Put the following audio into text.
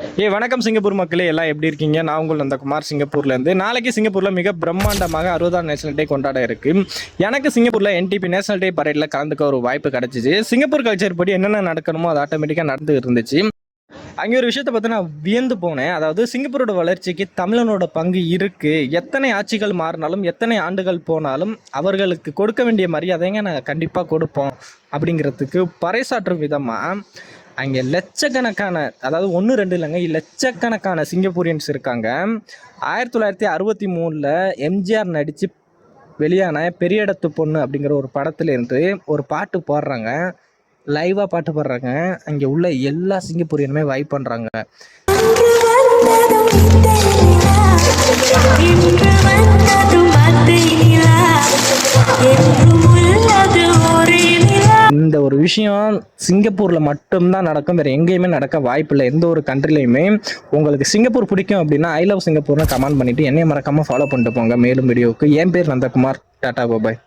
வணக்கம் சிங்கப்பூர் மக்களே, எல்லாம் எப்படி இருக்கீங்க? நான் உங்கள் நந்தகுமார் சிங்கப்பூர்லேருந்து. நாளைக்கு சிங்கப்பூரில் மிக பிரம்மாண்டமாக 60ஆம் நேஷனல் டே கொண்டாட இருக்கு. எனக்கு சிங்கப்பூரில் NTP நேஷனல் டே பரேடில் கலந்துக்க ஒரு வாய்ப்பு கிடைச்சிச்சு. சிங்கப்பூர் கல்ச்சர் படி என்னென்ன நடக்கணுமோ அது ஆட்டோமேட்டிக்காக நடந்து இருந்துச்சு. அங்கே ஒரு விஷயத்தை பார்த்து நான் வியந்து போனேன். அதாவது சிங்கப்பூரோட வளர்ச்சிக்கு தமிழனோட பங்கு இருக்குது. எத்தனை ஆட்சிகள் மாறினாலும் எத்தனை ஆண்டுகள் போனாலும் அவர்களுக்கு கொடுக்க வேண்டிய மரியாதைங்க நாங்கள் கண்டிப்பாக கொடுப்போம் அப்படிங்கிறதுக்கு பறைசாற்றும் விதமாக அங்கே லட்சக்கணக்கான, அதாவது 1-2 இல்லைங்க, லட்சக்கணக்கான சிங்கப்பூரியன்ஸ் இருக்காங்க. 1963 எம்ஜிஆர் நடித்து வெளியான பெரிய இடத்து பொண்ணு அப்படிங்கிற ஒரு படத்துலேருந்து ஒரு பாட்டு பாடுறாங்க. லைவாக பாட்டு பாடுறாங்க. அங்கே உள்ள எல்லா சிங்கப்பூரியனுமே வைப் பண்ணுறாங்க. இந்த ஒரு விஷயம் சிங்கப்பூரில் மட்டும்தான் நடக்கும், வேறு எங்கேயுமே நடக்க வாய்ப்பில்லை. எந்த ஒரு கண்ட்ரிலையுமே. உங்களுக்கு சிங்கப்பூர் பிடிக்கும் அப்படின்னா ஐ லவ் சிங்கப்பூர்னு கமெண்ட் பண்ணிவிட்டு என்னைய மறக்காமல் ஃபாலோ பண்ணிட்டு போங்க. மேலும் வீடியோவுக்கு என் பேர் நந்தகுமார். டாடா பாய்.